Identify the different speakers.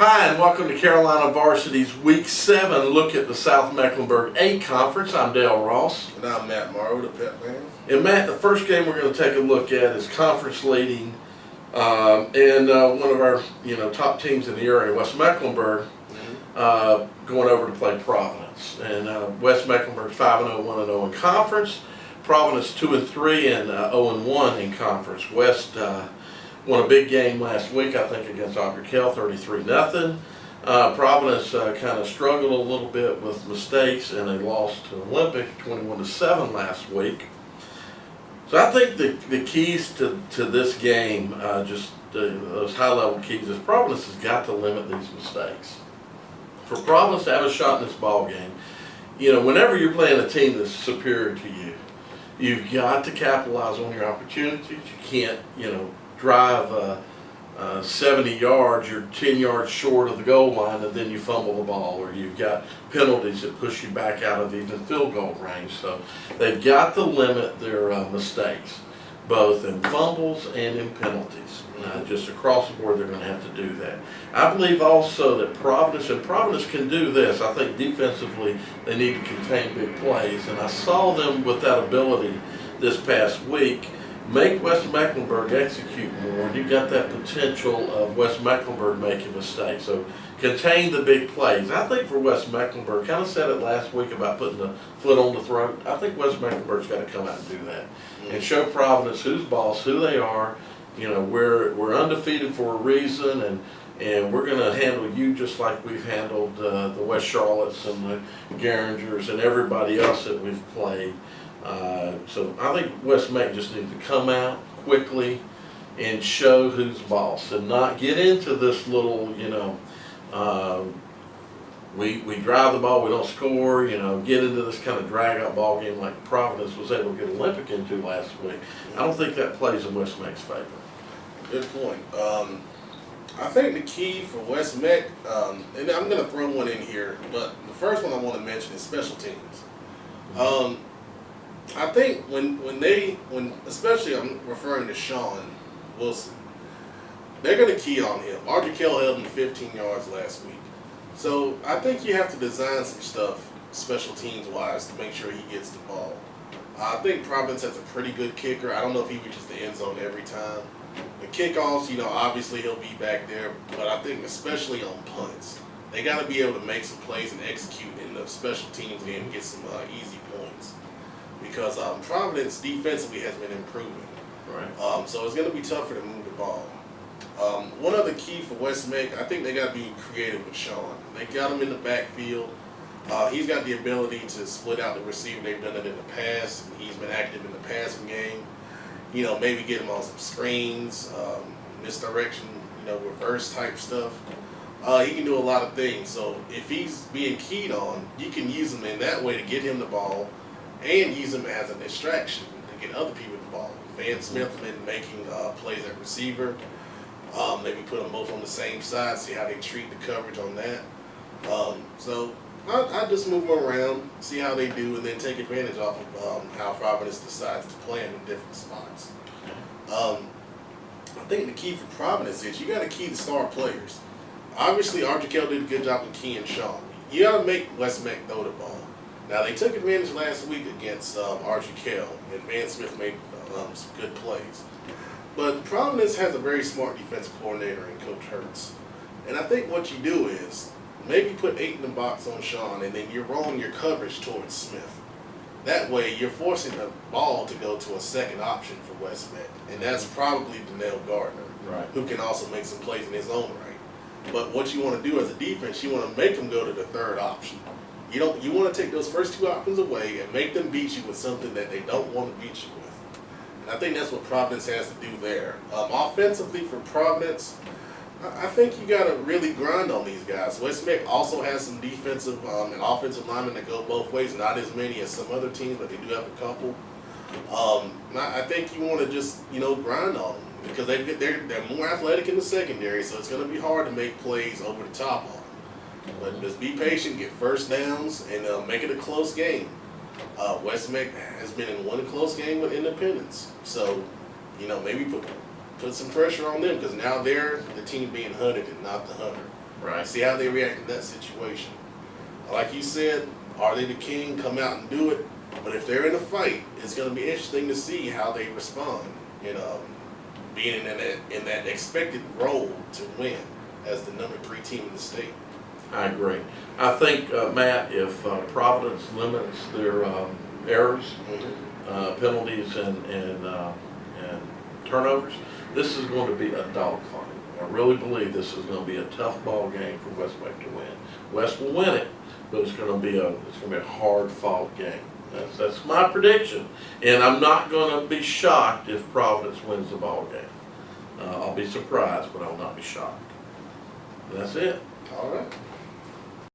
Speaker 1: Hi, and welcome to Carolina Varsity's Week 7 look at the South Mecklenburg 8 Conference. I'm Dale Ross.
Speaker 2: And I'm Matt Morrow, the Pet Man.
Speaker 1: And Matt, the first game we're going to take a look at is conference leading and one of our top teams in the area, West Mecklenburg, going over to play Providence. And West Mecklenburg's 5-0, 1-0 in conference. Providence 2-3 and 0-1 in conference. West won a big game last week, I think, against Kell, 33-0. Providence kind of struggled a little bit with mistakes, and they lost to Olympic 21-7 last week. So I think the keys to this game, those high-level keys, is Providence has got to limit these mistakes. For Providence to have a shot in this ball game, whenever you're playing a team that's superior to you, you've got to capitalize on your opportunities. You can't, drive 70 yards, you're 10 yards short of the goal line, and then you fumble the ball, or you've got penalties that push you back out of even field goal range. So they've got to limit their mistakes, both in fumbles and in penalties. Just across the board, they're going to have to do that. I believe also that Providence can do this. I think defensively they need to contain big plays, and I saw them with that ability this past week. Make West Mecklenburg execute more, and you've got that potential of West Mecklenburg making mistakes. So contain the big plays. I think for West Mecklenburg, kind of said it last week about putting the foot on the throat. I think West Mecklenburg's got to come out and do that and show Providence who's boss, who they are. We're undefeated for a reason, and we're going to handle you just like we've handled the West Charlottes and the Geringers and everybody else that we've played. So I think West Meck just needs to come out quickly and show who's boss, and not get into this little, we drive the ball, we don't score, get into this kind of drag-out ball game like Providence was able to get Olympic into last week. I don't think that plays in West Meck's favor.
Speaker 2: Good point. I think the key for West Meck, and I'm going to throw one in here, but the first one I want to mention is special teams. I think when especially I'm referring to Sean Wilson, they're going to key on him. Kell held him 15 yards last week. So I think you have to design some stuff special teams wise to make sure he gets the ball. I think Providence has a pretty good kicker. I don't know if he reaches the end zone every time. The kickoffs, obviously he'll be back there, but I think especially on punts, they got to be able to make some plays and execute in the special teams game and get some easy points. Because Providence defensively has been improving.
Speaker 1: Right.
Speaker 2: So it's going to be tougher to move the ball. One other key for West Meck, I think they got to be creative with Sean. They got him in the backfield. He's got the ability to split out the receiver. They've done it in the past, and he's been active in the passing game. Maybe get him on some screens, misdirection, reverse type stuff. He can do a lot of things. So if he's being keyed on, you can use him in that way to get him the ball, and use him as a distraction to get other people involved. Van Smith been making plays at receiver. Maybe put them both on the same side, see how they treat the coverage on that. So I just move them around, see how they do, and then take advantage off of how Providence decides to play them in different spots. I think the key for Providence is you got to key the star players. Obviously, Kell did a good job of keying Sean. You got to make West Meck throw the ball. Now, they took advantage last week against Kell, and Van Smith made some good plays. But Providence has a very smart defensive coordinator in Coach Hurts. And I think what you do is maybe put 8 in the box on Sean, and then you're rolling your coverage towards Smith. That way, you're forcing the ball to go to a second option for West Meck, and that's probably Donnell Gardner,
Speaker 1: right,
Speaker 2: who can also make some plays in his own right. But what you want to do as a defense, you want to make them go to the third option. You want to take those first 2 options away and make them beat you with something that they don't want to beat you with. And I think that's what Providence has to do there. Offensively for Providence, I think you got to really grind on these guys. West Meck also has some defensive and offensive linemen that go both ways. Not as many as some other teams, but they do have a couple. I think you want to just grind on them because they're more athletic in the secondary, so it's going to be hard to make plays over the top on them. But just be patient, get first downs, and make it a close game. West Meck has been in one close game with Independence. So, maybe put some pressure on them because now they're the team being hunted and not the hunter.
Speaker 1: Right.
Speaker 2: See how they react in that situation. Like you said, are they the king? Come out and do it. But if they're in a fight, it's going to be interesting to see how they respond. Being in that expected role to win as the number 3 team in the state.
Speaker 1: I agree. I think, Matt, if Providence limits their errors, penalties, and turnovers, this is going to be a dogfight. I really believe this is going to be a tough ball game for West Mac to win. West will win it, but it's going to be a hard-fought game. That's my prediction, and I'm not going to be shocked if Providence wins the ball game. I'll be surprised, but I'll not be shocked. That's it.
Speaker 2: All right.